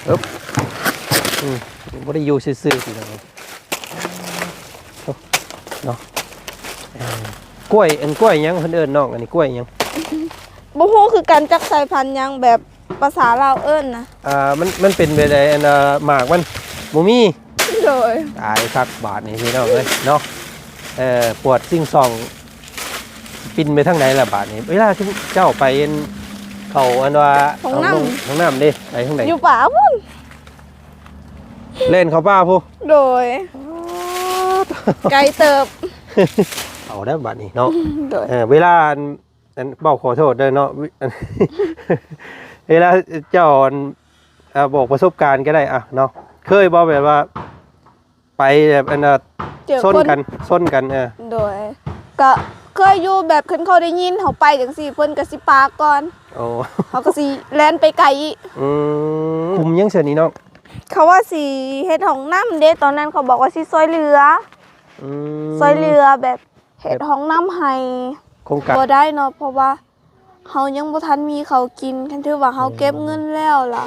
อึ๊บบ่ได้อยู่ซื่อๆพี่น้องเนาะกล้วยกล้วยยังเพิ่นเอิ้นน้องอันนี้กล้วยยังบ่ฮู้คือกันจักสายพันธุ์ยังแบบภาษาลาวเอิ้นนะมันเป็นไปได้อันหมากมันบ่มีโดยตายคักบาทนี่พี่น้องเอ้ยเนาะปวดซิ่งซองปินไปทางไหนล่ะบาทนี้เวลาที่เจ้าไปเขาอันว่าห้องน้ำดิไปทางไหนอยู่ป่าพุ่นเล่นเขาป้าผู้โดยไกลเติบเอาได้บาทนี้เนาะโดยเวลาเบ้าขอโทษด้วยเนาะเวลาเจ้าบอกประสบการณ์ก็ได้อะเนาะเคยบอกแบบว่าไปแบบส้นกันโดยก็เคยอยู่แบบเขาได้ยินเขาไปจังซี่เพิ่นก็สิปาก่อนโอ้เขาก็สิแล่นไปไกลคุมยังเสียนี่เนาะเขาว่าสิเฮ็ดห้องน้ำเด้ตอนนั้นเขาบอกว่าสิซอยเรือแบบเฮ็ดห้องน้ำให้โครงการบ่ได้เนาะเพราะว่าเฮายังบ่ทันมีเขากินคันถือว่าเฮาเก็บเงินแล้วล่ะ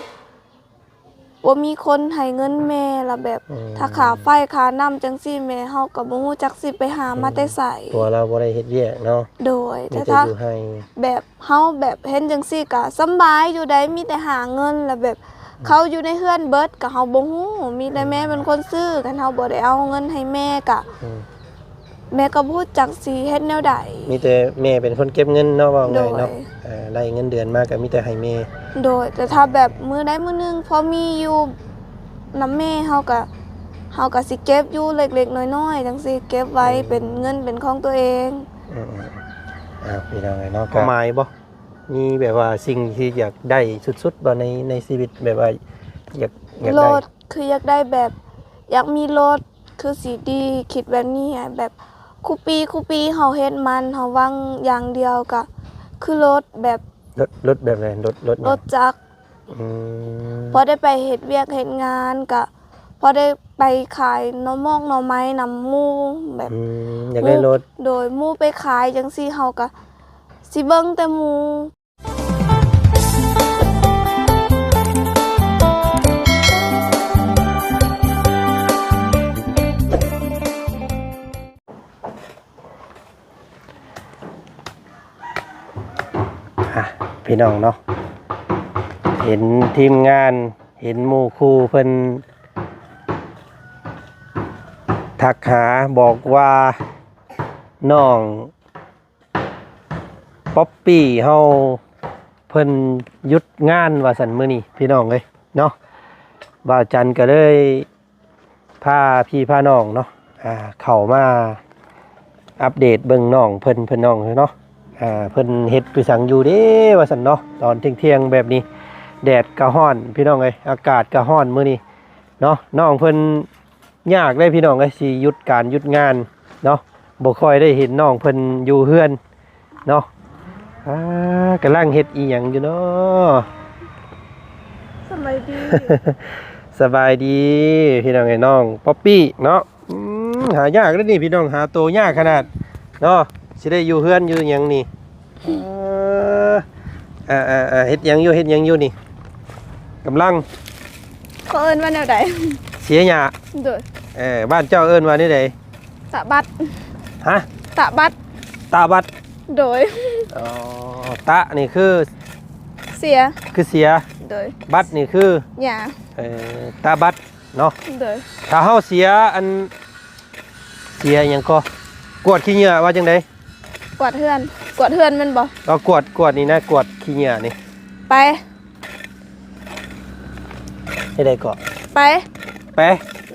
บ่มีคนให้เงินแม่ล่ะแบบถ้าค่าไฟค่าน้ำจังซี่แม่เฮาก็บ่ฮู้จักสิไปหามาแต่ไสตัวเราบ่ได้เฮ็ดเวียกเนาะโดยแต่ถ้าแบบเฮาแบบเห็นจังซี่ก็สำบายอยู่ได้มีแต่หาเงินแล้วแบบเขาอยู่ในเฮือนเบิดก็เฮาบ่ฮู้มีแต่แม่เป็นคนซื้อกันเฮาบ่ได้เอาเงินให้แม่ก็แม่ก็พูดจักสิเฮ็ดแนวใดมีแต่แม่เป็นคนเก็บเงินเนาะว่าไงเนาะได้เงินเดือนมาก็มีแต่ให้แม่โดยแต่ถ้าแบบมื้อใดมื้อนึงพอมีอยู่นำแม่เฮาก็สิเก็บอยู่เล็กๆน้อยๆจังซี่เก็บไว้เป็นเงินเป็นของตัวเองพี่น้องเนาะก็หมายบ่มีแบบว่าสิ่งที่อยากได้สุดๆบ่ในชีวิตแบบว่าอยากได้รถคืออยากได้แบบอยากมีรถคือสิดีคิดแบบนี้แบบคูปีเฮาเฮ็ดมันเฮาวางอย่างเดียวก็คือรถแบบรถแบบไหนรถจักรพอได้ไปเฮ็ดเวียกเฮ็ดงานก็พอได้ไปขายหน่อไม้นำหมู่แบบอยากได้รถโดยหมู่ไปขายจังซี่เฮาก็สิเบิ่งแต่หมู่พี่น้องเนาะเห็นทีมงานเห็นหมู่ครูเพิ่นทักหาบอกว่าน้องป๊อปปี้เฮาเพิ่นหยุดงานว่าซั่นมื้อนี้พี่น้องเอ้ยเนาะบ่าวจันก็เลยพาพี่พาน้องเนาะเข้ามาอัปเดตเบิ่งน้องเพิ่นน้องเนาะเพิ่นเฮ็ดคือสังอยู่เด้ว่าซั่นเนาะตอนเที่ยงแบบนี้แดดก็ร้อนพี่น้องเอ้ยอากาศก็ร้อนมื้อนี้เนาะน้องเพิ่นยากได้พี่น้องเอ้ยสิหยุดการหยุดงานเนาะบ่ค่อยได้เห็นน้องเพิ่นอยู่เฮือนเนาะกำลังเฮ็ดอีหยังอยู่เนาะสบายดี สบายดีพี่น้องไอ้น้องป๊อปปี้เนาะหายากแล้วนี่พี่น้องหาตัวยากขนาดเนาะสิได้อยู่เฮือนอยู่หยังนี่เฮ็ดหยังอยู่นี่กำลังเขาเอิ้นว่าแนวใดเสียหญ้าโดยบ้านเจ้าเอิ้นว่าแนวใดตะบัดฮะตะบัดโดยตะนี่คือเสียโดยบัดนี่คือหญ้าตาบัดเนาะโดยถ้าเฮาเสียหยังก็กวดขี้เหงื่อว่าจังได๋กวดเฮือนมันบ่ก็กวดนี่นะกวดขี้เหงื่อนี่ไปให้ได้ก็ไป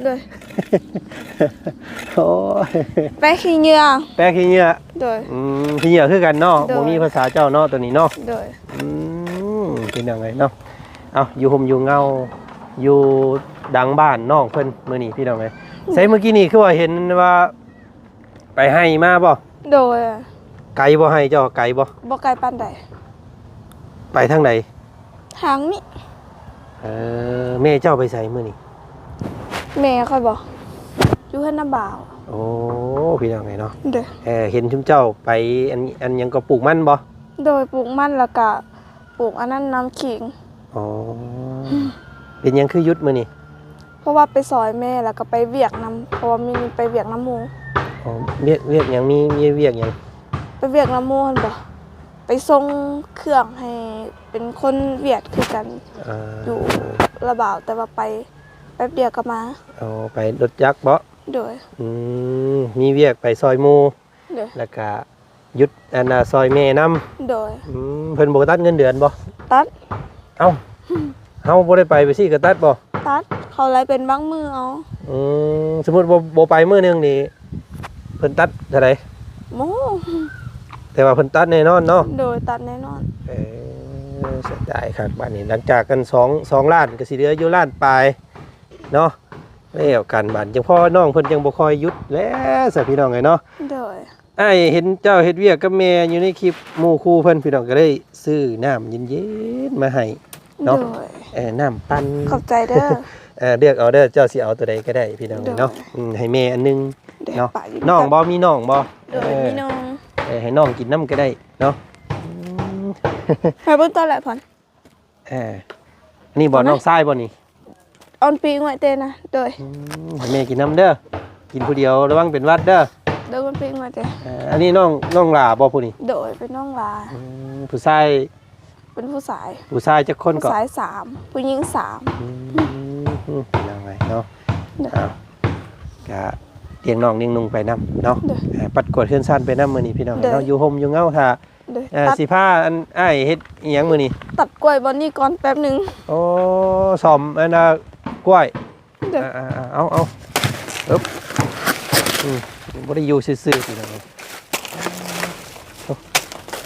โดยโอ้ยไปขี้เหงื่อโดยขี้เหงื่อคือกันเนาะบ่มีภาษาเจ้าเนาะตัวนี้เนาะโดยเป็นยังไงเนาะเอาอยู่ห่มอยู่เงาอยู่ดังบ้านน้องเพิ่นมื้อนี้พี่น้องเอ้ยใส่เมื่อกี้นี่คือว่าเห็นว่าไปให้มาบ่โดยไกลบ่ให้เจ้าไกลบ่ไกลปานใดไปทางไหนทางนี้แม่เจ้าไปใส่มื้อนี้แม่ค่อยบ่อยู่เฮือนน้าบ่าวโอ้พี่น้องเอ้ยเนาะเด้อเห็นชุมเจ้าไปอันยังก็ปลูกมันบ่โดยปลูกมันแล้วก็ปลูกอันนั้นน้ำขิงอ๋อ เป็นหยังคือหยุดมื้อนี้ เพราะว่าไปซอยแม่แล้วก็ไปเวียกน้ำเพราะว่ามีไปเวียกน้ำหมู อ๋อเวียกหยังมีเวียกหยัง ไปเวียกน้ำหมูหั่นบ่ไปส่งเครื่องให้เป็นคนเวียดคือกัน อ่า อยู่ระบ่าวแต่ว่าไปแป๊บเดียวก็มา เอาไปรถจักรบ่ โดย มีเวียกไปซอยหมู่ โดย แล้วก็หยุดอันน่ะซอยแม่นํ โดย เพิ่นบ่ตัดเงินเดือนบ่ ตัด เอ้าเฮาบ่ได้ไปสิก็ตัดบ่ ตัดเขาไล่เป็นบางมือเอา สมมุติบ่ไปมื้อนึงนี่เพิ่นตัดเท่าใด โม แต่ว่าเพิ่นตัดแน่นอนเนาะ โดยตัดแน่นอน เสียดายครับบัดนี้หลังจากกัน2ล้านก็สิเหลืออยู่ล้านปลายเนาะแล้วกันบัดจังพ่อน้องเพิ่นจังบ่ค่อยหยุดแล้วซะพี่น้องเอ้ยเนาะ โดย อ้ายเห็นเจ้าเฮ็ดเวียกกับแม่อยู่ในคลิปหมู่คู่เพิ่นพี่น้องก็เลยซื้อน้ำเย็นๆมาให้ โด เนาะ ย น้ำปั่น ขอบใจเด้อ เลือกเอาเด้อเจ้าสิเอาตัวใดก็ได้พี่น้องเอ้ยเนาะให้แม่อันนึง เดี๋ยว เนาะ ปะอยู่ น้องบ่มีน้องบ่ โดยมีน้อง ให้น้องกินน้ำก็ได้เนาะ ไปเบิ่งตอนแหละพ่อน นี่บ่น้องชายบ่นี่ ออนปีงไว้เต้นะโดย ให้แม่กินน้ำเด้อกินผู้เดียวระวังเป็นหวัดเด้อ โดยมันปีงไว้เต้ อันนี้น้องหลาบ่ผู้นี่ โดยเป็นน้องลา ผู้ชาย เป็นผู้ชาย จักคน ผู้ ก็ ชาย3ผู้หญิง3 ยังไงเนาะเอาก็เลี้ยงน้องเลี้ยงนุ่งไปนํเนาะปัดกวาดเฮือนซ่านไปนํมื้อนี้พี่น้องเนาะอยู่ห่มอยู่เงาถ้า โดยตัด สิพาอันอ้ายเฮ็ดอีหยังมื้อนี้ ตัดกล้วยบอนนี่ก่อนแป๊บหนึง โอ้ซ่อมอันน่ะกล้วย เดี๋ยว เอาอึ๊บบ่ได้อยู่ซื่อๆพี่น้อง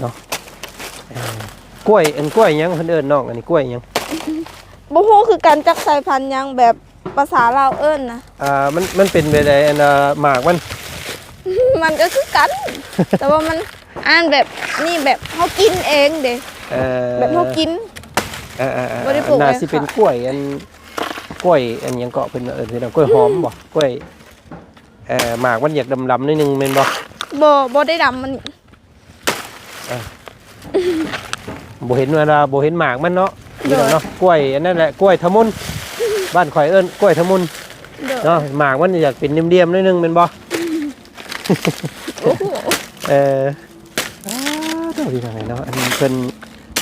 เนาะกล้วยอันกล้วยหยังเพิ่นเอิ้นน้องอันนี้กล้วยหยัง บ่ฮู้คือกันจักสายพันธุ์หยังแบบภาษาลาวเอิ้นนะ มันเป็นไปได้อันหมากมัน มันก็คือกัน แต่ว่ามันอ่านแบบนี่แบบเฮากินเองเด้แบบเฮากิน บ่ได้ปลูก น่า เลย สิเป็น ค่ะ กล้วยอันหยังเกาะเพิ่นเอิ้นคือกล้วยหอมบ่กล้วยหมากมันอยากดำๆนิดนึงแม่นบ่ บ่ได้ดำมันนี่ บ่เห็นเวลาบ่เห็นหมากมันเนาะพี่น้องเนาะกล้วยอันนั้นแหละกล้วยทะมุนบ้านข่อยเอิ้นกล้วยทะมุน เด้อ เนาะหมากมันอยากเป็นเดียมๆนิดนึงแม่นบ่ โอ้โห ต้องพี่น้องเนาะอันนี้เพิ่น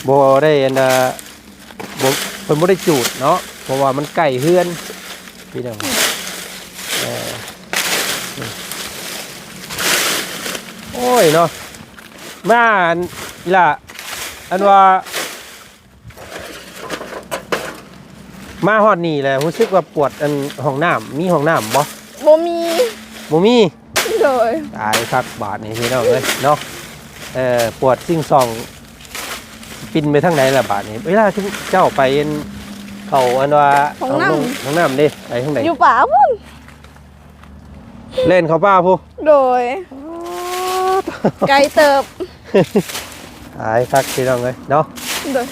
บ่ได้อันบ่เพิ่นบ่ได้จูดเนาะเพราะว่ามันใกล้เฮือนพี่น้องโอ้ยเนาะมาอันอีล่ะอันว่ามาฮอดนี่แหละรู้สึกว่าปวดอันห้องน้ำมีห้องน้ำบ่ บ่มี บ่มี โดย ตายคักบาทนี่พี่น้องเอ้ยเนาะปวดซิ่งซองปินไปทางไหนล่ะบาทนี้เวลาที่เจ้าไปเขาอันว่าห้องน้ำเด้ไปทางไหน อยู่ป่าพุ่น เล่นเขาป้าพู โดยไกลเติบ ตายคักพี่น้องเอ้ยเนาะ โดย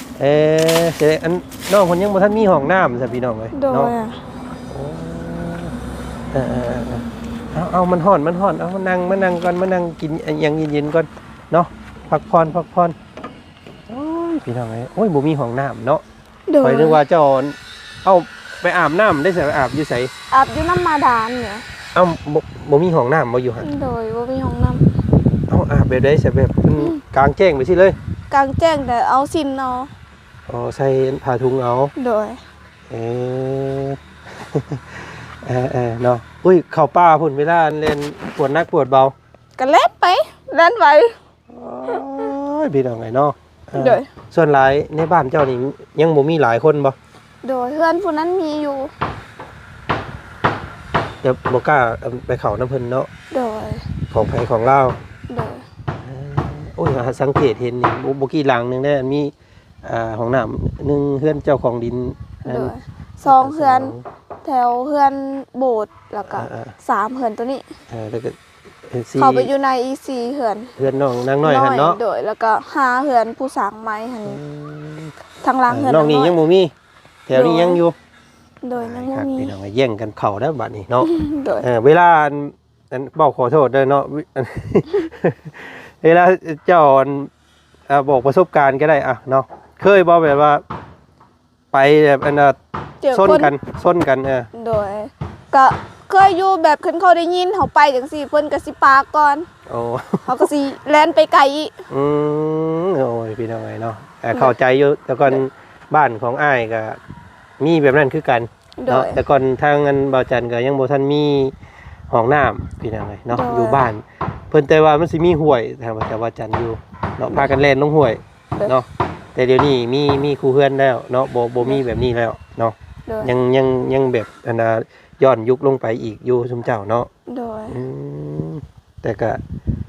เจ๊อันน้องคนยังบ่ทันมีห้องน้ำซะพี่น้องเอ้ย โด เนาะ ยอะ เอามันห่อนเอามานั่งก่อนมานั่งกินอย่างเย็นๆก่อนเนาะพักผ่อนโอ้ยพี่น้องเอ้ยโอ้ยบ่มีห้องน้ำเนาะ โดย ข่อยนึกว่าเจ้าเอาไปอาบน้ำได้ใส่อาบอยู่ไส อาบอยู่น้ำมาดานเนี่ย เอ้าบ่มีห้องน้ำบ่อยู่หั่น โดยบ่มีห้องน้ เอาอาบแบบใดใส่แบบมันกลางแจ้งไปสิเลย ำกลางแจ้งแต่เอาซินเอา อ๋อใส่ผ้าถุงเอา โดย เออ เนาะอุ้ยเข้าป่าพุ่นเวลาเล่นปวดนักปวดเบา ก็เล่นไปเล่นไป โอ้ยพี่น้องไงเนาะ โดย ส่วนหลายในบ้านเจ้านี่ยังบ่มีหลายคนบ่ โดยเพื่อนผู้นั้นมีอยู่ เดี๋ยวบ่กล้าเอาไปเข้าน้ำเพิ่นเนาะ โดย ของไผของลาว โดย โอ้ยสังเกตเห็นนี่บ่กี่หลังหนึงได้อันมีห้องน้ำหนึงเฮือนเจ้าของดิน โดยสองเพื่อนแถวเพื่อนโบสถ์แล้วก็3เพื่อนตัวนี้ แล้วก็สี่ เข้าไปอยู่ในอีซีเพื่อน เฮือนน้องนางน้อยหั่นเนาะ โดยแล้วก็5เพื่อนผู้สร้างไม้หั่นทางหล่างเพื่อน น้องนี่ยังบ่มีแถวนี้ยังอยู่ โดยยังบ่ ครับ มี พี่น้องแย่งกันเข้าแล้วบัดนี้เนาะ โดย เวลาอันเบ้าขอโทษด้วยเนาะ เวลาเจ้าบอกประสบการณ์ก็ได้อะเนาะเคยบอกแบบว่า ไป ไปแบบอันน่ะ เจอ ส้น คน กันส้นกันโดยก็เคยอยู่แบบคันเขาได้ยินเขาไปจังซี่เพิ่นก็สิปาก่อน โอ้ เขาก็สิแล่นไปไกลอีก โอ้ยพี่น้องไงเนาะเข้าใจอยู่แต่ก่อนบ้านของอ้ายก็มีแบบนั้นคือกัน โด เนาะ ย แต่ก่อนทางอันบ่าวจันก็ยังบ่ทันมีห้องน้ำพี่น้องไงเนาะ โดย อยู่บ้าน เพิ่นแต่ว่ามันสิมีห้วยแต่ว่าจันอยู่เนาะพากันแล่นลงห้วยเนาะแต่เดี๋ยวนี้มีครูเฮือนแล้วเนาะบ่มีแบบนี้แล้วเนาะ โดย ยังแบบอันน่ะย้อนยุคลงไปอีกอยู่ซุมเจ้าเนาะ โดย แต่ก็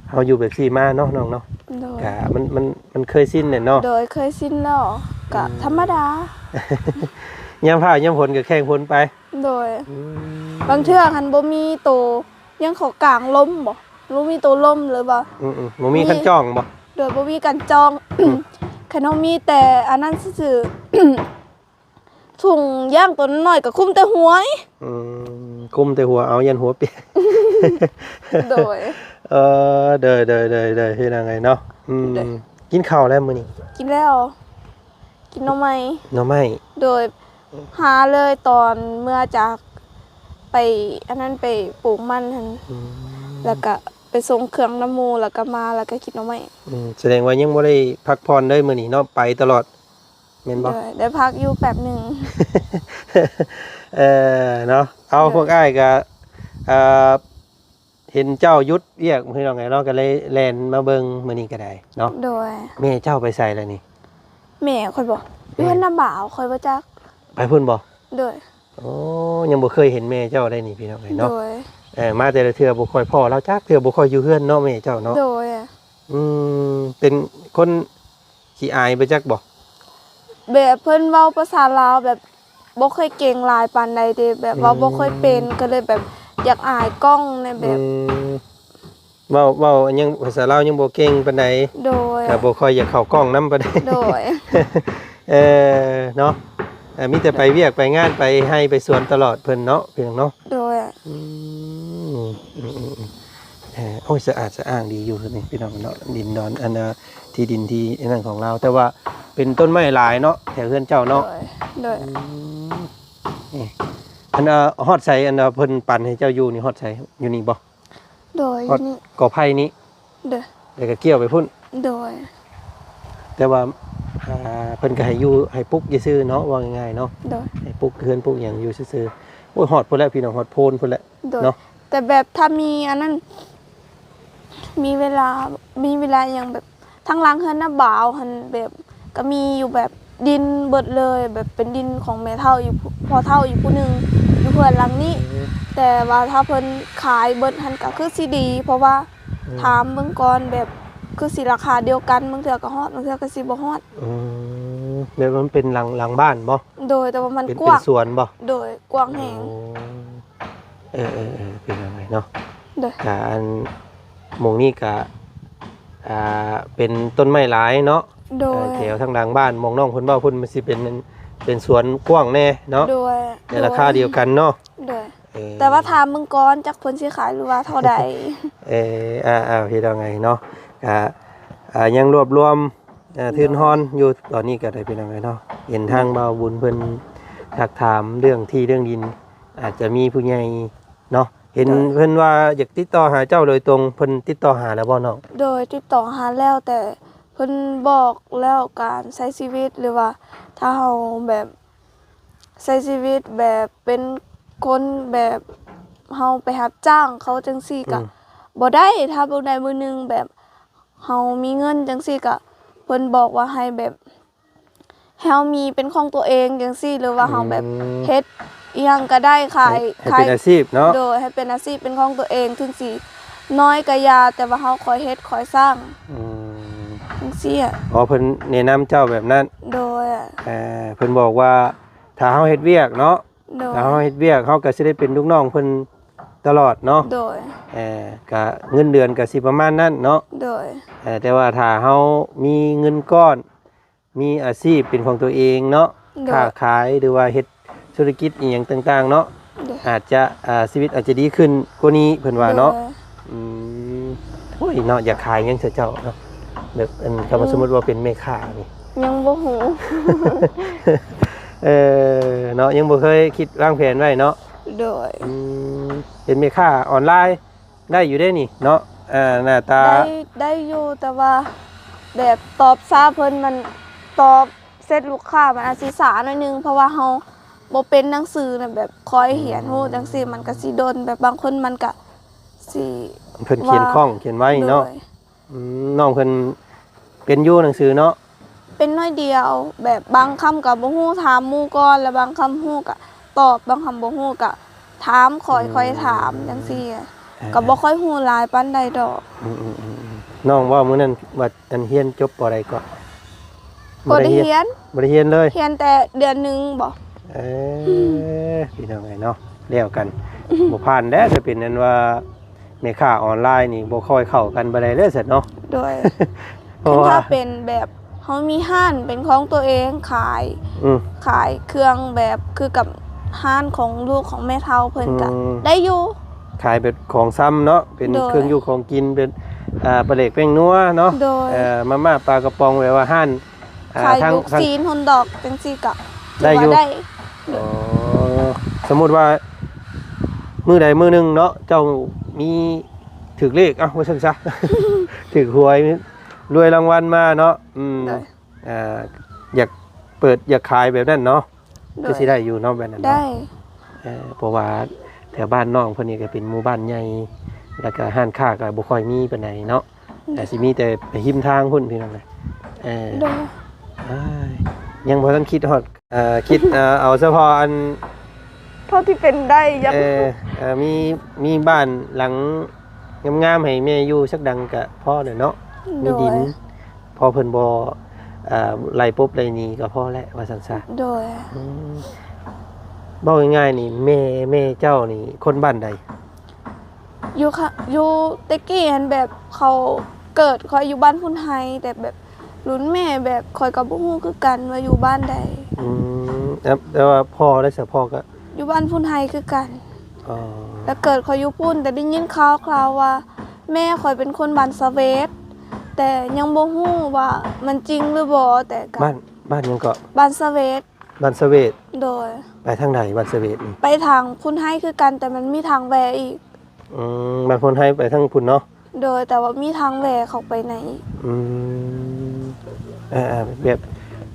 เฮาอยู่แบบซี่มาเนาะน้องเนาะ โดย ก็มันเคยสิ้นเนี่ยเนาะ โดยเคยชินแล้วก็ธรรมดา ยามผ้ายามฝนก็แข่งฝนไป โดยบางเทื่อคันบ่มีโตยังเขากลางลมบ่มีโตลมหรือบ่ บ่มีคันจ้องบ่ โดยบ่มีการจอง คันเฮามีแต่อันนั้นซื่อๆ ถุงย่างตัวน้อยก็คุมแต่หัว คุมแต่หัวเอายันหัวเปียก โดย เด้อเฮ็ดยังไงเนาะกินข้าวแล้วมื้อนี้ กินแล้ว กินหน่อไม้ หน่อไม้ โดยหาเลยตอนเมื่อจากไปอันนั้นไปปลูกมันหั่นแล้วก็ไปส่งเครื่องน้ำมูแล้วก็มาแล้วก็กินหน่อไม้ แสดงว่ายังบ่ได้พักผ่อนเลยมื้อนี้เนาะไปตลอดแม่นบ่ ได้พักอยู่แป๊บหนึง เนาะเอาพวกอ้ายก็เห็นเจ้ายุดเรียกพี่น้องไงเนาะก็เลยแล่นมาเบิ่งมื้อนี้ก็ได้เนาะ โดย แม่เจ้าไปใส่แล้วนี่ แม่ค่อยบอกอยู่เพิ่นน้ำบ่าวค่อยบ่จัก ไปพุ่นบ่ โดย โอ้ยังบ่เคยเห็นแม่เจ้าได้นี่พี่น้องไง โด เนาะ ย มาแต่ละเทื่อบ่ค่อยพ่อเราจักเทื่อบ่ค่อยอยู่เฮือนเนาะแม่เจ้าเนาะ โดย เป็นคนขี้อายไปจักบ่ แบบเพิ่นเว้าภาษาลาวแบบบ่เคยเก่งหลายปานใดเด้แบบเว้าบ่ค่อยเป็นก็เลยแบบอยากอายกล้องในแบบ เว้ายังภาษาลาวยังบ่เก่งปานใด โดย ก็บ่ค่อยอยากเข้ากล้องนำปานใด โดย เนาะมีแต่ไปเวียกไปงานไปให้ไปสวนตลอดเพิ่นเนาะพี่น้องเนาะ โดย โอ้ยสะอาดสะอ้างดีอยู่นี่พี่น้องเนาะดินดอนอันที่ดินที่นั่นของเราแต่ว่าเป็นต้นไม้หลายเนาะแถวเฮือนเจ้าเนาะ โดย อันฮอดใส่อันเพิ่นปั่นให้เจ้าอยู่นี่ฮอดใส่อยู่นี่บ่ โดย ฮอด นี่ กอไผ่นี้ โดย แล้วก็เกี่ยวไปพุ่น โดย แต่ว่าเพิ่นก็ให้อยู่ให้ปลุกซื่อๆเนาะว่าง่ายๆเนาะ โดย ให้ปลุกเฮือนปลุกหยังอยู่ซื่อๆโอ้ยฮอดพุ่นแล้วพี่น้องฮอดโพนพุ่นแล้ว โดย เนาะ แต่แบบถ้ามีอันนั้นมีเวลาอย่างแบบทั้งล้างเฮือนน้าบ่าวหันแบบก็มีอยู่แบบดินเบิดเลยแบบเป็นดินของแม่เฒ่าอยู่พอเฒ่าอยู่ผู้หนึงอยู่เพื่อนหลังนี้ แต่ว่าถ้าเพิ่นขายเบิดหันก็คือสิดี เพราะว่าถามเบิ่งก่อนแบบคือสิราคาเดียวกันบางเทื่อก็ฮอดบางเทื่อก็สิบ่ฮอด แบบมันเป็นหลังบ้านบ่ โดยแต่ว่ามัน เป็น กว้าง สวนบ่ โดยกว้างแหง เป็นอะไรเนาะ โดย กอันหมองนี้ก็เป็นต้นไม้หลายเนาะ โดย แถวทางหลังบ้านหมองน้องเพิ่นเว้าเพิ่นมันสิเป็นสวนกว้างแน่เนาะ โดย ในราคาเดียวกันเนาะ โดยแต่ว่าถามมึงก่อนจักเพิ่นสิขายหรือว่าเท่าใด พี่น้องไงเนาะยังรวบรวมทื่นฮอนอยู่ตอนนี้ก็ได้พี่น้องไงเนาะเห็นทางบ่าวบุญเพิ่นทักถามเรื่องที่เรื่องดิน อาจจะมีผู้ใหญ่เนาะเห็นเพิ่นว่าอยากติดต่อหาเจ้าโดยตรงเพิ่นติดต่อหาแล้วบ่น้อง โดยติดต่อหาแล้วแต่เพิ่นบอกแล้วการใช้ชีวิตหรือว่าถ้าเฮาแบบใช้ชีวิตแบบเป็นคนแบบเฮาไปรับจ้างเขาจังซี่ก็บ่ได้ถ้าบ่ได้มื้อหนึงแบบเฮามีเงินจังซี่ก็เพิ่นบอกว่าให้แบบให้เฮามีเป็นของตัวเองจังซี่หรือว่าเฮาแบบเฮ็ดอีหยังก็ได้ขาย ให้เป็นอาชีพเนาะ โดยให้เป็นอาชีพเป็นของตัวเองถึงสิน้อยก็ยาแต่ว่าเฮาคอยเฮ็ดคอยสร้างจังซี่อ่ะ อ๋อเพิ่นแนะนำเจ้าแบบนั้น โดย เพิ่นบอกว่าถ้าเฮาเฮ็ดเวียกเนาะ โดย ถ้าเฮาเฮ็ดเวียกเฮาก็สิได้เป็นลูกน้องเพิ่นตลอดเนาะ โดย ก็เงินเดือนก็สิประมาณนั้นเนาะ โดย แต่ว่าถ้าเฮามีเงินก้อน มีอาชีพเป็นของตัวเองเนาะ โดย ค้าขายหรือว่าเฮ็ดธุรกิจอีหยังต่างๆเนาะ โดย อาจจะชีวิตอาจจะดีขึ้นกว่านี้เพิ่นว่าเนาะ โดย โอ้ยเนาะอยากขายหยังเสียเจ้าเนาะแบบอันคำว่าสมมุติว่าเป็นแม่ค้านี่ ยังบ่ฮู้ เนาะยังบ่เคยคิดวางแผนไว้เนาะ โดย เป็นแม่ค้าออนไลน์ได้อยู่ได้นี่เนาะหน้าตาได้อยู่แต่ว่าแบบตอบช้าเพิ่นมันตอบเสร็จลูกค้ามันอาจสิสาหน่อยนึงเพราะว่าเฮาบ่เป็นหนังสือน่ะแบบคอยเขียนฮู้จังซี่มันก็สิโดนแบบบางคนมันก็สิ เพิ่นเขียนคล่องเขียนไว้เนาะ โดย น้องเพิ่นเป็นอยู่หนังสือเนาะ เป็นน้อยเดียวแบบบางคำก็บ่ฮู้ถามหมู่ก่อนแล้วบางคำฮู้ก็ตอบบางคำบ่ฮู้ก็ถามคอยถามจังซี่ก็บ่ค่อยฮู้หลายปานใดดอก น้องว่ามื้อนั้นว่าอันเรียนจบบ่ได้ก็ บ่ได้เรียน บ่ได้เรียนเลย เรียนแต่เดือนหนึงบ่ พี่น้องไงเนาะแล้วกัน บ่ผ่านแด้จะเป็นนั้นว่าแม่ค้าออนไลน์นี่บ่ค่อยเข้ากันบ่ได้เลยเสร็จเนาะ โดย เพราะว่า ถ้าเป็นแบบเขามีห้านเป็นของตัวเองขายเครื่องแบบคือกับห้านของลูกของแม่เฒ่าเพิ่นก็ได้อยู่ ขายเป็นของซ้ำเนาะเป็น โดย เครื่องอยู่ของกินเป็นปลาเล็กแป้งนัวเนาะ โดย มาม่าปลากระป๋องแบบว่าห้าน ขาย ทั้ง ลูกซีนฮอนดอกจังซี่ก็ ได้อยู่ ได้ อ๋อสมมุติว่ามื้อใดมื้อหนึงเนาะเจ้ามีถูกเลขว่าซั่นซะ ถูกหวยรวยรางวัลมาเนาะอยากเปิดอยากขายแบบนั้นเนาะก็สิได้อยู่เนาะแบบนั้นเนาะ ได้ เพราะว่าแถวบ้านน้องเพิ่นนี่ก็เป็นหมู่บ้านใหญ่แล้วก็ห้านค้าก็บ่ค่อยมีปานใดเนาะแต่สิมีแต่ไปหิมทางพุ่นพี่น้องเลยโดย ยังบ่ทันคิดฮอดคิดเอาเฉพาะอัน เท่าที่เป็นได้ยัง มีบ้านหลังงามๆให้แม่อยู่สักดังก็พอแล้วเนาะมีดินพอเพิ่นบ่ไล่ปุ๊บไล่หนีก็พอแล้วว่าซั่นซะ โดย เว้าง่ายๆนี่แม่เจ้านี่คนบ้านใด อยู่ค่ะอยู่แตะกี้หันแบบเขาเกิดคอยอยู่บ้านพุ่นไฮแต่แบบรุ่นแม่แบบคอยกับบ่ฮู้คือกันว่าอยู่บ้านใด แต่ว่าพ่อและเสียพ่อก็ อยู่บ้านพุ่นไฮคือกัน อ๋อ แล้วเกิดคอยอยู่พุ่นแต่ได้ยินข่าวว่า แม่คอยเป็นคนบ้านสะเวทแต่ยังบ่ฮู้ว่ามันจริงหรือบ่แต่ก็ บ้านยังก็ บ้านสะเวท บ้านสเวท โดย ไปทางไหนบ้านสเวทนี่ ไปทางพุ่นไฮคือกันแต่มันมีทางแหวอีก บ้านคนให้ไปทางพุ่นเนาะ โดยแต่ว่ามีทางแหวเข้าไปในอีก แบบ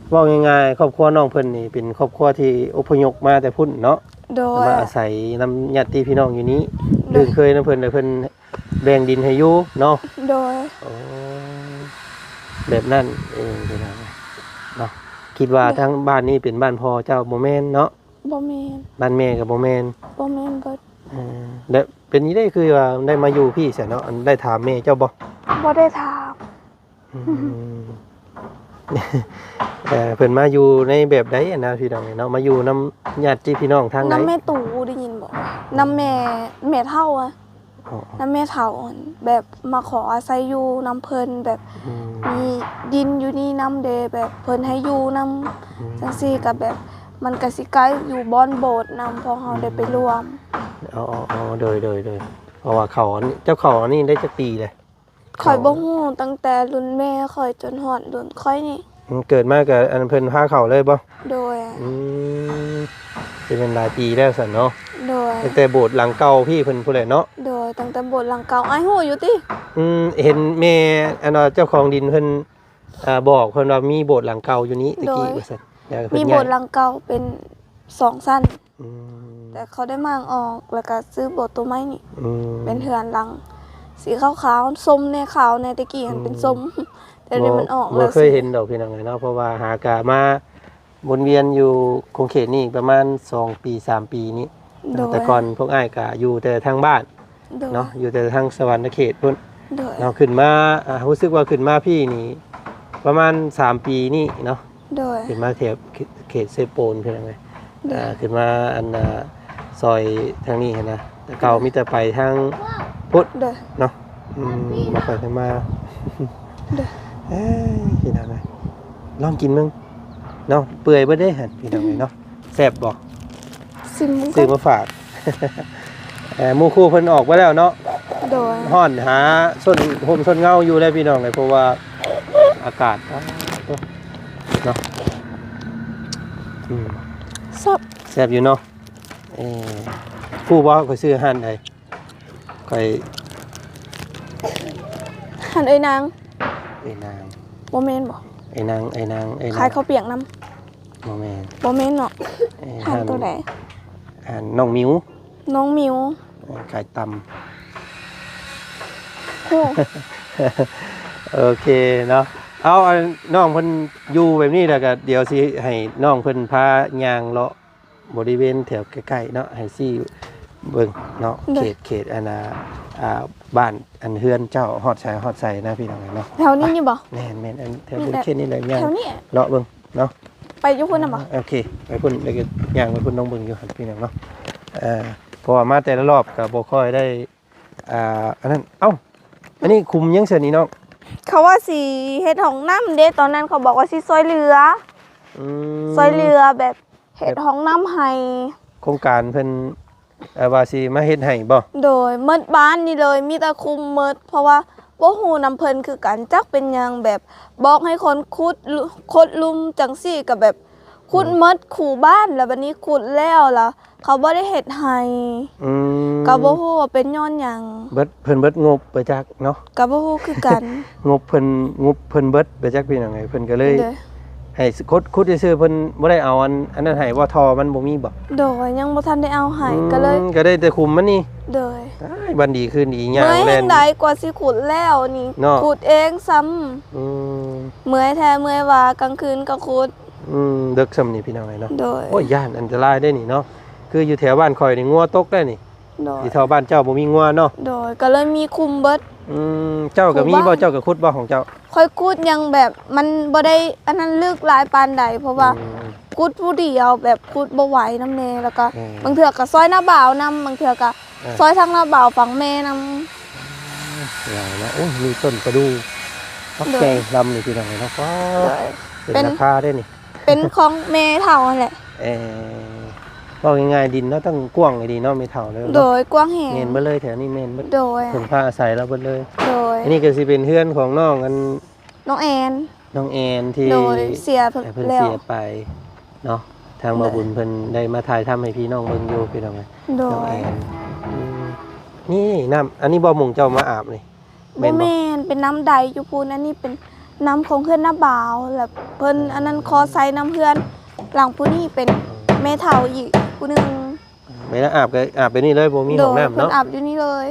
เว้าง่ายๆครอบครัวน้องเพิ่นนี่เป็นครอบครัวที่อพยพมาแต่พุ่นเนาะ โดย มาอาศัยนำญาติพี่น้องอยู่นี้เดินเคยนำเพิ่นแต่เพิ่นแบ่งดินให้อยู่เนาะ โดย แบบนั้นเองเป็นไงเนาะคิดว่าทั้งบ้านนี้เป็นบ้านพ่อเจ้าบ่แม่นเนาะ บ่แม่น บ้านแม่ก็บ่แม่น บ่แม่นเบิด แล้วเป็นนี้ได้คือว่าได้มาอยู่พี่เสียเนาะได้ถามแม่เจ้าบ่ บ่ได้ถาม เพิ่นมาอยู่ในแบบใดอะนะพี่น้องเนาะมาอยู่นํญาติพี่น้องทางไหน น้ำแม่ตู่ได้ยินบ่น้ำแม่เฒ่าอะน้ำแม่เฒ่าอะแบบมาขออาศัยอยู่น้ำเพิ่นแบบมีดินอยู่นี่น้ำเดแบบเพิ่นให้อยู่น้ำจังซี่ก็แบบมันก็สิใกล้อยู่บ่อนโบสถ์นำพอเฮาได้ไปรวม โดยเพราะว่าเขาเจ้าเขานี่ได้จักปีเลย ข่อยบ่ฮู้ตั้งแต่รุ่นแม่ข่อยจนฮอดรุ่นข่อยนี่ เกิดมากับอันเพิ่นพาเขาเลยบ่ โดย เป็นหลายปีแล้วสั่นเนาะ โดย ตั้งแต่โบสถ์หลังเก่าพี่เพิ่นผู้ใดเนาะ โดยตั้งแต่โบสถ์หลังเก่าอ้ายฮู้อยู่ติ เห็นแม่อันเจ้าของดินเพิ่นบอกเพิ่นว่ามีโบสถ์หลังเก่าอยู่นี้ตะกี้ว่าซั่นมีโบสถ์หลังเก่าเป็น2ชั้นแต่เขาได้มางออกแล้วก็ซื้อโบสถ์ตัวใหม่นี่เป็นเฮือนหลังสีขาวๆส้มแน่ขาวแน่ตะกี้หันเป็นส้มแต่เดี๋ยวมันออกแล้ว บ่เคยเห็นดอกพี่น้องเนาะเพราะว่าหากามาวนเวียนอยู่คงเขตนี่ประมาณ2ปี3ปีนี้แต่ก่อนพวกอ้ายก็อยู่แต่ทางบ้านเนาะอยู่แต่ทางสวรรค์เขตพุ่นเนาะขึ้นมารู้สึกว่าขึ้นมาพี่นี่ประมาณ3ปีนี่เนาะขึ้นมาแถบเขตเซโปนคือจังไงขึ้นมาอันซอยทางนี้นะแต่เก่ามีแต่ไปทางพุทธเนาะมาไปทางมากินอะไรลองกินมึงเนาะเปื่อยบ่ได้หั่นพี่น้องเนาะแซ่บบ่ซื้อมาฝากหมู่คู่เพิ่นออกไปแล้วเนาะฮ้อนหาส้นห่มส้นเงาอยู่แล้วพี่น้องเลยเพราะว่าอากาศเนาะ แซ่บอยู่เนาะผู้บ่ข่อยซื้ออาหารใดข่อย หันเอ้ยนาง ไอ้นาง บ่แม่นบ่ ไอ้นางไอ้นางไอ้นาง ขายข้าวเปียกนำ บ่แม่น บ่แม่นเนาะหันตัวใด หันน้องมิว น้องมิว ขายตำ โอ้ โอเคเนาะเอาอันน้องเพิ่นอยู่แบบนี้แล้วก็เดี๋ยวสิให้น้องเพิ่นพาย่างเลาะบริเวณแถวใกล้ๆเนาะให้ซี่เบิ่งเนาะเขตอันน่ะบ้านอันเฮือนเจ้าฮอดใส่นะพี่น้องเนาะ แถวนี้นี่บ่ แม่นอันแถวบริเวณนี้เลยย่าง แถวนี้ เลาะเบิ่งเนาะ ไปอยู่พุ่นน่ะบ่ โอเคไปพุ่นแล้วก็ย่างไปพุ่นน้องเบิ่งอยู่หั่นพี่น้องเนาะเพราะว่ามาแต่ละรอบก็บ่ค่อยได้อันนั้นเอ้าอันนี้คุมยังเสียนี่น้อง เขาว่าสิเฮ็ดห้องน้ำเด้ตอนนั้นเขาบอกว่าสิซอยเรือซอยเรือแบบเฮ็ดห้องน้ำให้ โครงการเพิ่นว่าสิมาเฮ็ดให้บ่ โดยหมดบ้านนี่เลยมีแต่คุมหมดเพราะว่าบ่ฮู้นำเพิ่นคือกันจักเป็นหยังแบบบอกให้คนขุดลุมจังซี่ก็แบบขุดหมดขู่บ้านแล้วบัดนี้ขุดแล้วล่ะเขาบ่ได้เฮ็ดให้ก็บ่ฮู้ว่าเป็นย้อนหยัง เบิดงบไปจักเนาะ ก็บ่ฮู้คือกัน งบเพิ่นเบิดไปจักพี่น้องไงเพิ่นก็เลย โดย ให้คุดซื่อๆเพิ่นบ่ได้เอาอันนั้นให้ว่าทอมันบ่มีบ่ โดยยังบ่ทันได้เอาให้ก็เลย ก็ได้แต่คุมมันนี่ โดย อ้ายบันดีขึ้นอีหยัง เมื่อย แล่ แห่ น งใดกว่าสิขุดแล้วนี่ เนาะ ขุดเองซ้ำ อืม เมื่อยแท้เมื่อยว่ากลางคืนก็ขุด ดึกซำนี่พี่น้องไงเนาะ โดย โอ้ยย่านอันตรายได้นี่เนาะคืออยู่แถวบ้านข่อยนี่งัวตกได้นี่ โดย ที่แถวบ้านเจ้าบ่มีงัวเนาะ โดยก็เลยมีคุมเบิด เจ้าก็มี หมู่ บ่ บ้าน เจ้าก็ขุดบ่ของเจ้า ค่อยขุดยังแบบมันบ่ได้อันนั้นลึกหลายปานใดเพราะว่าขุดผู้เดียวแบบขุดบ่ไหวน้ำแน่แล้วก็บางเทื่อก็ซอยหน้าบ่าวนำบางเทื่อก็ซอยทางหน้าบ่าวฝั่งแม่นำ หลายนะโอ้ยมีต้นประดูฟักแกงลำนี่พี่น้องเนาะฟ้าเป็นราคาได้นี่ เป็นของแม่เฒ่านั่นแหละ บอกง่ายๆดินเนาะต้องกว้างเลยดีเนาะไม่เท่าเลย โดยกว้างแหง เมนเบิดเลยแถวนี้เมนเบิด โดย ถึงผ้าอาศัยแล้วเบิดเลย โดย อันนี้ก็สิเป็นเพื่อนของน้องอัน น้องแอน น้องแอนที่ โดยเสีย เพิ่น แล้ว เสียไปเนาะทางบ่บุญเพิ่นได้มาถ่ายทำให้พี่น้องเบิ่งอยู่พี่น้อง โด น้อง ย แอนนี่น้ำอันนี้บ่หมงเจ้ามาอาบนี่ บ่แม่นเป็นน้ำใดอยู่พูนอันนี้เป็นน้ำของเพื่อนหน้าบ่าวแล้วเพิ่นอันนั้นคอใส่น้ำเพื่อนหลังผู้นี้เป็นแม่เฒ่าอีกผู้หนึง ไม่ได้อาบก็อาบไปนี่เลยบ่มีห้องน้ำ เพิ่น เนาะ อาบอยู่นี่เลย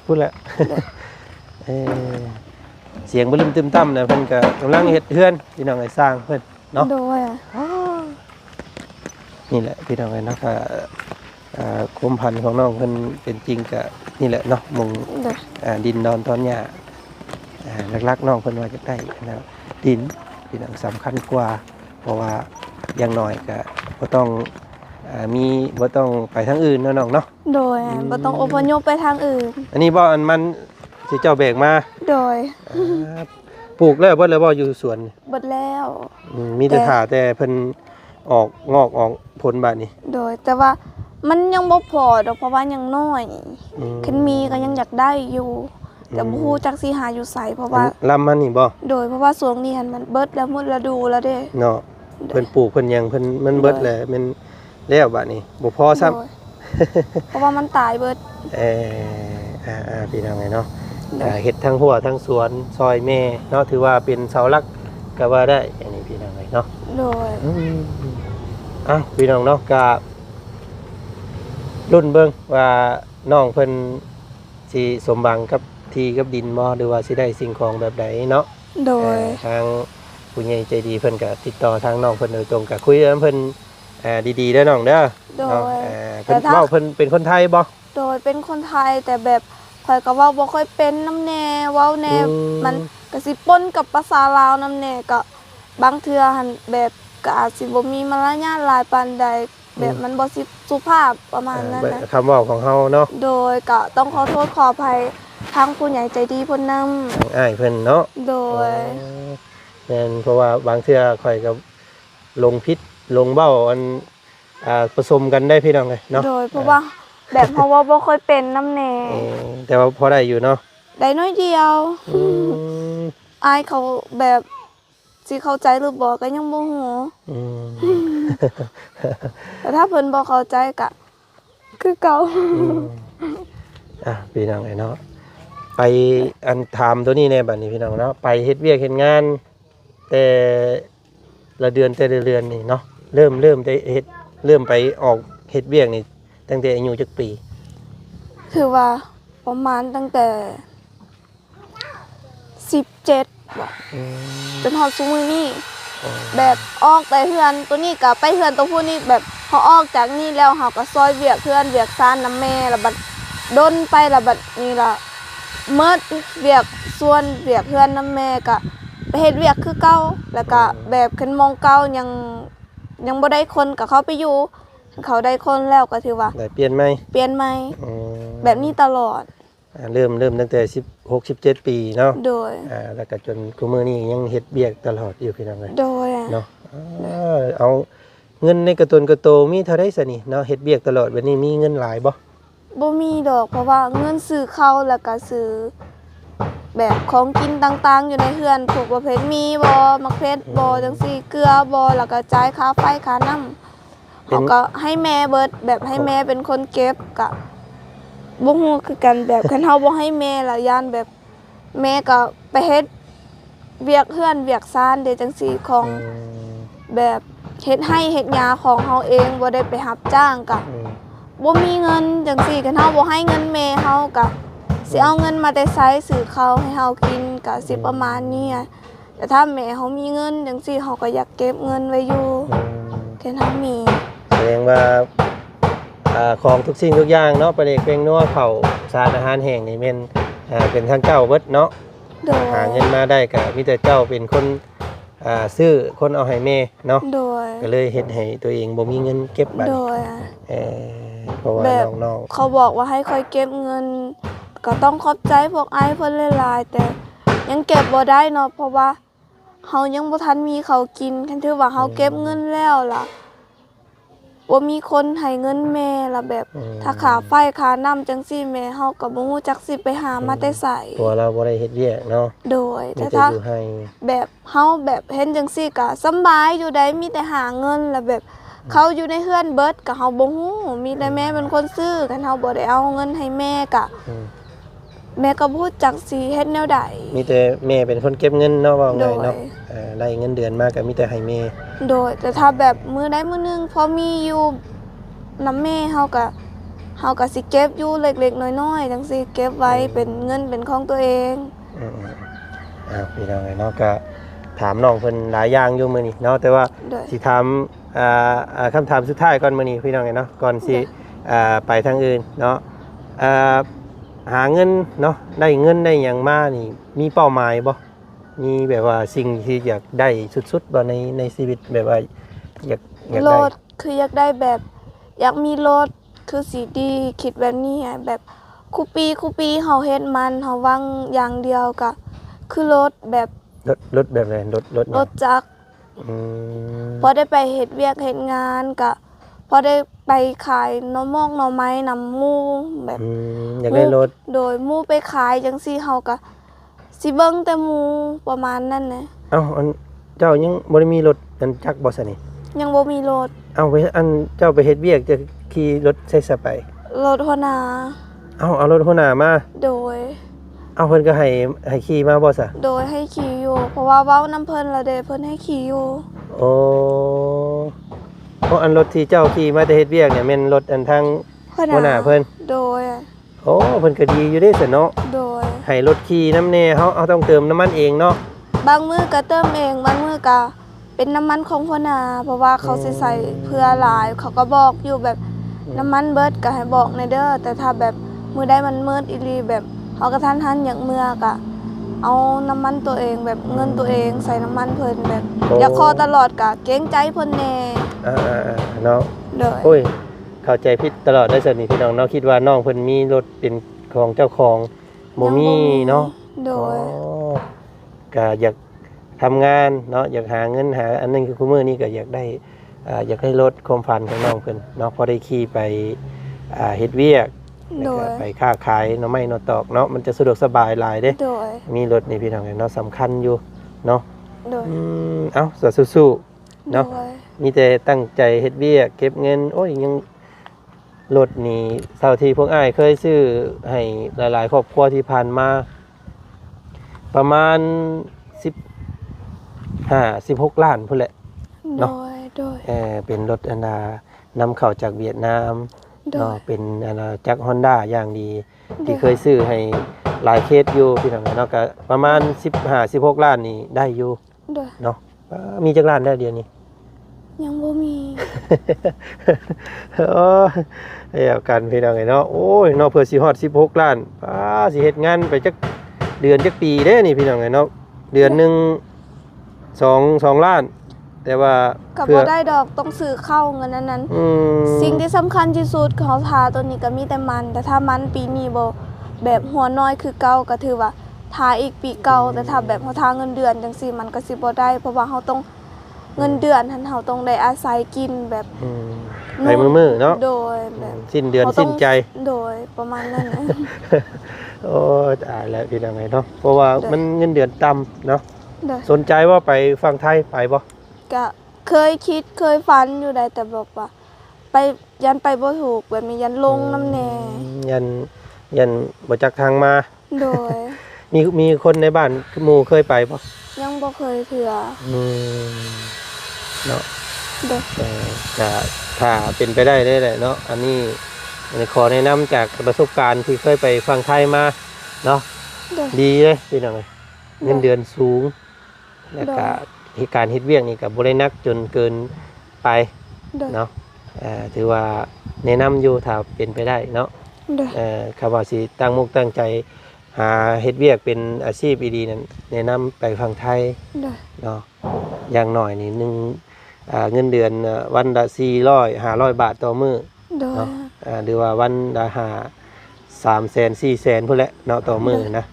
พูดแล้วเสียงบลึมตึมตั้มนะเพิ่นก็กำลังเฮ็ดเฮือนพี่น้องไอ้สร้างเพิ่นเนาะ โดย นี่แหละพี่น้องไอ้เนาะก็คุมพันธุ์ของน้องเพิ่นเป็นจริงก็นี่แหละเนาะหมอง โดย ดินดอนตอนหญ้าหลักๆน้องเพิ่นว่าจะได้นะดินพี่น้องสำคัญกว่าเพราะว่าอย่างน้อยก็บ่ต้องบ่ต้องไปทางอื่นเนาะน้องเนาะ โดยบ่ต้องอพยพไปทางอื่น อันนี้บ่อันมันสิเจ้าแบกมา โดย ปลูกแล้วเบิดแล้วบ่อยู่สวน เบิดแล้ว มีแต่ถ่าแต่เพิ่นออกงอกออกผลบาดนี้ โดยแต่ว่ามันยังบ่พอดอกเพราะว่ายังน้อยคันมีก็ยังอยากได้อยู่แต่บ่ฮู้จักสิหาอยู่ไสเพราะว่า ลำมันนี่บ่ โดยเพราะว่าสวงนี้หันมันเบิดแล้วหมดฤดูแล้วเด้ เนาะเพิ่นปลูกเพิ่นหยังเพิ่นมันเบิดแล้วมันแล้วบาดนี้บ่พอซ้ำ โดยเพราะว่ามันตายเบิด พี่น้องไงเนาะเฮ็ดทั้งหัวทั้งสวนซอยแม่เนาะถือว่าเป็นเสาหลักก็ว่าได้อันนี้พี่น้องไงเนาะ โดย พี่น้องเนาะก็รุ่นเบิ่งว่าน้องเพิ่นสิสมหวังกับที่กับดินบ่หรือว่าสิได้สิ่งของแบบใดเนาะ โดย ทางผู้ใหญ่ใจดีเพิ่นก็ติดต่อทางน้องเพิ่นโดยตรงก็คุยกับเพิ่นดีๆเด้อน้องเด้อ โด เนาะ ย เพิ่นเว้าเพิ่นเป็นคนไทยบ่ โดยเป็นคนไทยแต่แบบข่อยก็เว้าบ่ค่อยเป็นน้ำแน่เว้าแน่มันก็สิปนกับภาษาลาวน้ำแน่ก็บางเทื่อหันแบบก็อาจสิบ่มีมารยาทหลายปานใดแบบมันบ่สิสุภาพประมาณนั้นนะ คำเว้าของเฮาเนาะ โดยก็ต้องขอโทษขออภัยทางผู้ใหญ่ใจดีเพิ่นนำ ทางอ้ายเพิ่นเนาะ โดย แม่นเพราะว่าบางเทื่อข่อยก็ลงพิษลงเบ้าอันผสมกันได้พี่น้องเลยเนาะ โดยเพราะว่าแบบเพราะว่าบ่ค่อยเป็นน้ำแน่ แต่ว่าพอได้อยู่เนาะ ได้น้อยเดียวอายเขาแบบสิเข้าใจหรือบ่ก็ยังบ่ฮู้ อืม แต่ถ้าเพิ่นบ่เข้าใจก็คือเก่า พี่น้องไอ้เนาะไปอันถามตัวนี้แน่บัดนี้พี่น้องเนาะไปเฮ็ดเวียกเฮ็ดงานแต่ละเดือนนี่เนาะเริ่มได้เฮ็ดเริ่มไปออกเฮ็ดเวียกนี่ตั้งแต่อายุจักปี คือว่าประมาณตั้งแต่17บ่จนฮอดซุมื้อนี้แบบออกแต่เฮือนตัวนี้ก็ไปเฮือนตัวผู้นี้แบบเฮาออกจากนี่แล้วเฮาก็ซอยเวียกเฮือนเวียกซ่านน้ำแม่แล้วบัดดนไปแล้วบัดนี้ล่ะเมิดเวียกส่วนเวียกเฮือนน้ำแม่ก็ไปเฮ็ดเวียกคือเก่าแล้วก็แบบขึ้นมองเก่ายังบ่ได้คนก็เข้าไปอยู่เขาได้คนแล้วก็ถือว่า ได้เปลี่ยนไหม เปลี่ยนใหม่แบบนี้ตลอด เริ่มตั้งแต่16 17ปีเนาะ โดย แล้วก็จนคุมื้อนี้ยังเฮ็ดเวียกตลอดอยู่พี่น้องเอ้ย โดย เนาะเอาเงินในกระตุนกระโตมีเท่าไดซะนี่เนาะเฮ็ดเวียกตลอดแบบนี้มีเงินหลายบ่ บ่มีดอกเพราะว่าเงินซื้อข้าวแล้วก็ซื้อแบบของกินต่างๆอยู่ในเฮือนพวกประเภทมีบ่มักเพชรบ่จังซี่เกลือบ่แล้วก็จ่ายค่าไฟค่าน้ำเขาก็ให้แม่เบิดแบบให้แม่เป็นคนเก็บก็บ่ฮู้คือกันแบบคันเฮาบ่ให้แม่ละย่านแบบแม่ก็ไปเฮ็ดเวียกเฮือนเวียกซ่านเด้จังซี่ของแบบเฮ็ดให้เฮ็ดหญ้าของเฮาเองบ่ได้ไปรับจ้างก็บ่มีเงินจังซี่คันเฮาบ่ให้เงินแม่เฮาก็สิเอาเงินมาแต่ไสซื้อข้าวให้เฮากินก็สิประมาณนี้แต่ถ้าแม่เฮามีเงินจังซี่เฮาก็อยากเก็บเงินไว้อยู่แค่เฮามี แสดงว่าของทุกสิ่งทุกอย่างเนาะประเดกเป็นนัวข้าวสารอาหารแห้งนี่แม่นเป็นทางเจ้าเบิดเนาะ โดย หาเงินมาได้ก็มีแต่เจ้าเป็นคนซื้อคนเอาให้แม่เนาะ โดย ก็เลยเฮ็ดให้ตัวเองบ่มีเงินเก็บบัด โดย เพราะว่า แบบ น้อง เขาบอกว่าให้ค่อยเก็บเงินก็ต้องขอบใจพวกไอ้เพิ่นหลายๆแต่ยังเก็บบ่ได้เนาะเพราะว่าเฮายังบ่ทันมีข้าวกินคันถือว่าเฮาเก็บเงินแล้วล่ะบ่มีคนให้เงินแม่ล่ะแบบถ้าค่าไฟค่าน้ำจังซี่แม่เฮาก็บ่ฮู้จักสิไปหามาแต่ไส ตัวเราบ่ได้เฮ็ดเวียกเนาะ โดย มี แต่ แต่ ถ้า อยู่ให้ แบบเฮาแบบเห็นจังซี่ก็สำบายอยู่ได้มีแต่หาเงินแล้วแบบเขาอยู่ในเฮือนเบิดก็เฮาบ่ฮู้มีแต่แม่เป็นคนซื้อคันเฮาบ่ได้เอาเงินให้แม่ก็แม่ก็บ่รู้จักสิเฮ็ดแนวใด มีแต่แม่เป็นคนเก็บเงินเนาะว่าไงเนาะ โดย ได้เงินเดือนมาก็มีแต่ให้แม่ โดยแต่ถ้าแบบมื้อใดมื้อหนึงพอมีอยู่นำแม่เฮาก็สิเก็บอยู่เล็กๆน้อยๆจังซี่เก็บไว้เป็นเงินเป็นของตัวเอง พี่น้องเนาะก็ถามน้องเพิ่นหลายอย่างอยู่มื้อนี้เนาะแต่ว่า โดย สิถามคำถามสุดท้ายก่อนมื้อนี้พี่น้องเนาะก่อนสิไปทางอื่นเนาะหาเงินเนาะได้เงินได้หยังมานี่มีเป้าหมายบ่มีแบบว่าสิ่งที่อยากได้สุดๆบ่ในชีวิตแบบว่าอยาก ร ได้ ถคืออยากได้แบบอยากมีรถคือสีดีคิดแบบนี้อะแบบคูปีเฮาเฮ็ดมันเฮาวางอย่างเดียวก็คือรถแบบ รถแบบไหนรถ รถจักรพอได้ไปเฮ็ดเวียกเฮ็ดงานก็พอได้ไปขายหน่อหน่อไม้นำหมู่แบบ อยากได้รถ โดยหมู่ไปขายจังซี่เฮาก็สิเบิ่งแต่หมู่ประมาณนั้นนะ เอ้าอันเจ้ายังบ่ได้มีรถอันจักรบ่ซะนี่ ยังบ่มีรถ เอาไปอันเจ้าไปเฮ็ดเวียกจะขี่รถใช้ซะไป รถหัวหน้า เอารถหัวหน้ามา โดย เอาเพิ่นก็ให้ขี่มาบ่ซะ โดยให้ขี่อยู่เพราะว่าเว้าน้ำเพิ่นและเด้เพิ่นให้ขี่อยู่ โอ้เพราะอันรถที่เจ้าขี่มาแต่เฮ็ดเวียกเนี่ยแม่นรถอันทางหัวหน้าเพิ่น โดย โอ้เพิ่นก็ดีอยู่เด้ซะเนาะ โดย ให้รถขี่น้ำแน่เฮาต้องเติมน้ำมันเองเนาะ บางมื้อก็เติมเองบางมื้อก็เป็นน้ำมันของหัวหน้าเพราะว่าเขาสิใส่เพื่อหลายเขาก็บอกอยู่แบบน้ำมันเบิดก็ให้บอกในเด้อแต่ถ้าแบบมื้อใดมันมืดอีหลีแบบเฮาก็ทันอย่างเมื่อก็เอาน้ำมันตัวเองแบบเงินตัวเองใส่น้ำมันเพิ่นแบบอย่าขอตลอดก็เกรงใจเพิ่นแน่ เนาะ โดย โอ้ยเข้าใจผิดตลอดได้ซะนี่พี่น้องเนาะคิดว่าน้องเพิ่นมีรถเป็นของเจ้าของบ่มีเนาะ โดย ก็อยากทำงานเนาะอยากหาเงินหาอันนึงคือคุมื้อนี้ก็อยากได้รถความฝันของน้องเพิ่นเนาะพอได้ขี่ไปเฮ็ดเวียก โดย ไปค้าขายหน่อไม้หน่อตอกเนาะมันจะสะดวกสบายหลายเด้ โดย มีรถนี่พี่น้องเนาะสำคัญอยู่เนาะ โดย เอ้าสู้ๆ โด เนาะ ย มีแต่ตั้งใจเฮ็ดเวียกเก็บเงินโอ้ยยังรถนี่เท่าที่พวกอ้ายเคยซื้อให้หลายๆครอบครัวที่ผ่านมาประมาณ16 ล้านพุ่นแหละ โด เนาะ โดย เป็นรถอันนานำเข้าจากเวียดนาม โดย เนาะเป็นอันนาจาก Honda อย่างดีที่เคยซื้อให้หลายเคสอยู่พี่น้องเนาะก็ประมาณ15-16 ล้านนี่ได้อยู่ โดย เนาะมีจักล้านได้เดียวนี้ ยังบ่มี โอ้ยเอากันพี่น้องเนาะโอ้ยเนาะเพื่อสิฮอด16 ล้านสิเฮ็ดงานไปจักเดือนจักปีเด้นี่พี่น้องเนาะเดือนหนึง2 ล้าน แต่ว่า ก็ เพื่ บ่ อ ได้ดอกต้องซื้อเข้าเงินนั้น อืม สิ่งที่สำคัญที่สุดของทาตัวนี้ก็มีแต่มัน แต่ถ้ามันปีนี้บ่แบบหัวน้อยคือเก่าก็ถือว่าทาอีกปีเก่าแต่ถ้าแบบเฮาทาเงินเดือนจังซี่มันก็สิบ่ได้เพราะว่าเฮาต้องเงินเดือนหันเฮาต้องได้อาศัยกินแบบ ไปมือๆเนาะ โดยแบบ สิ้นเดือน ขาต้ สิ้ อง นใจ โดยประมาณนั้นนะ โอ้ตายแล้วพี่น้องเนาะเพราะว่ามันเงินเดือนต่ำเนาะ โดย สนใจว่าไปฝั่งไทยไปบ่ ก็เคยคิดเคยฝันอยู่ได้แต่บอกว่า ไปยันไปบ่ถูกแบบมียันลงน้ำแน่ ยันบ่จักทางมา โดย มีคนในบ้านหมู่เคยไปบ่ ยังบ่เคยเถื่อ อืมเนาะ โดย จะถ้าเป็นไปได้แหละเนาะอันนี้ขอแนะนำจากประสบการณ์ที่เคยไปฝั่งไทยมาเนาะ โดย ดีเลยพี่น้องเงินเดือนสูงแล้วก็ที่การเฮ็ดเวียกนี่ก็บ่ได้หนักจนเกินไป โดย เนาะถือว่าแนะนำอยู่ถ้าเป็นไปได้เนาะ โดย คำว่าสิตั้งมุกตั้งใจหาเฮ็ดเวียกเป็นอาชีพดีๆนั้นแนะนำไปฝั่งไทย โดย เนาะอย่างหน่อยนี่เงินเดือนวันละ400-500 บาทต่อมื้อ โดย เนาะหรือว่าวันละ300,000-400,000พุ่นแหละเนาะต่อมื้อนะ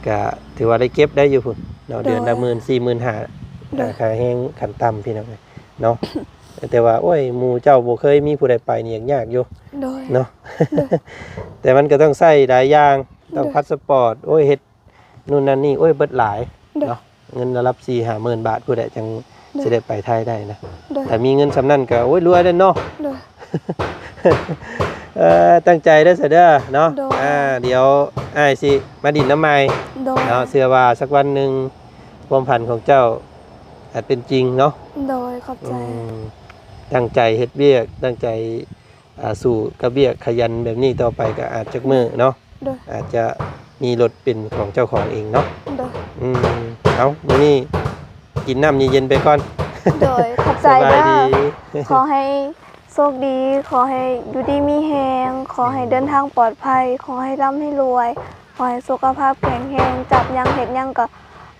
ก็ถือว่าได้เก็บได้อยู่พุ่นเนาะเดือนละ14,000-15,000ค่าแรงขั้นต่ำพี่น้องเนาะ แต่ว่าโอ้ยหมู่เจ้าบ่เคยมีผู้ใดไปนี่ยากอยู่ โดย เนาะ แต่มันก็ต้องใช้หลายอย่างต้องพาสปอร์ตโอ้ยเฮ็ดนู่นนั่นนี่โอ้ยเบิดหลายเนาะเงินระดับ 4-50,000 บาทผู้ใดจังสิได้ไปไทยได้นะ โดย ถ้ามีเงินสำนั้นก็โอ้ยรวยแล้วเนาะ โดย ตั้งใจเด้อเสยเด้อเนาะ โดย เดี๋ยวอ้ายสิมาดินน้ำไม้ โดย เนาะเชื่อว่าสักวันหนึงความฝันของเจ้าอาจเป็นจริงเนาะ โดยขอบใจ ตั้งใจเฮ็ดเวียกตั้งใจสู่กับเวียกขยันแบบนี้ต่อไปก็อาจจะมือเนาะ โดย อาจจะมีรถเป็นของเจ้าของเองเนาะ โดย เอามื้อนี้กินน้ำเย็นๆไปก่อน โดยขอบใจ สบาย เด้ ดี อขอให้โชคดี ขอให้อยู่ดีมีแฮงขอให้เดินทางปลอดภัย ขอให้ร่ำให้รวย ขอให้สุขภาพแข็งแรงจับหยังเห็ดหยังก็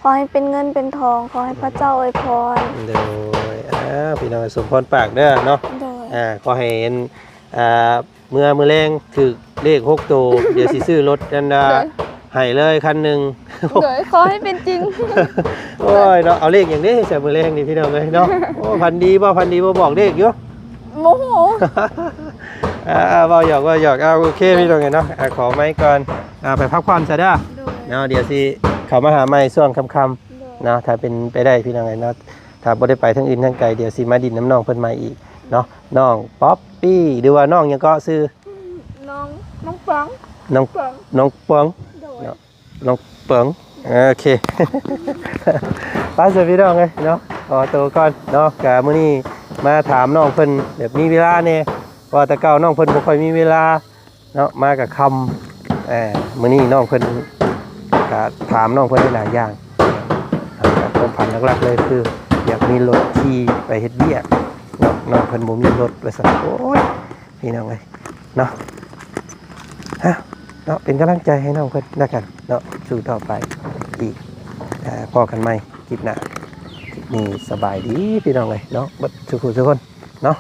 ขอให้เป็นเงินเป็นทอง ขอให้พระเจ้าอวยพร โดยพี่น้องสมพรปากเด้อเนาะ โดย ขอให้เห็นเมื่อแรงถึกเลข6ตัวเดี๋ยวสิซื้อรถกันให้เลยคันหนึง โดยขอให้เป็นจริง โอ้ยเนาะเอาเลขอย่างนี้ใส่มือเลขนี่พี่น้องเลยเนาะโอ้พันดีบ่บอกเลขอยู่ โมโห บ่หยอกโอเคพี่น้องเนาะขอไม้ก่อนไปพักผ่อนซะเด้อ โดย เนาะเดี๋ยวสิเข้ามาหาไม้ช่วงค่ำๆเนาะถ้าเป็นไปได้พี่น้องเนาะถ้าบ่ได้ไปทั้งอื่นทั้งไกลเดี๋ยวสิมาดินน้ำน้องเพิ่นมาอีกเนาะน้องป๊อปปี้หรือว่าน้องหยังก็ซื้อ น้องฟัง น้องปอง โดย น้องเปิงโอเค ไปสวัสดีน้องเลยเนาะขอตัวก่อนเนาะกะมื้อนี้มาถามน้องเพิ่นแบบมีเวลาแน่ว่าแต่เก่าน้องเพิ่นบ่ค่อยมีเวลาเนาะมากับคำมื้อนี้น้องเพิ่นก็ถามน้องเพิ่นหลายอย่างความฝันหลักๆเลยคืออยากมีรถที่ไปเฮ็ดเวียกเนาะน้องเพิ่นบ่มีรถว่าซั่นโอ้ยพี่น้องเอ้ยเนาะฮะเนาะเป็นกำลังใจให้น้องเพิ่นแล้วกันเนาะสู้ต่อไปอีกพอกันไหมคลิปหน้าคลิปนี้สบายดีพี่น้องเลยเนาะบัดทุกคนเนาะ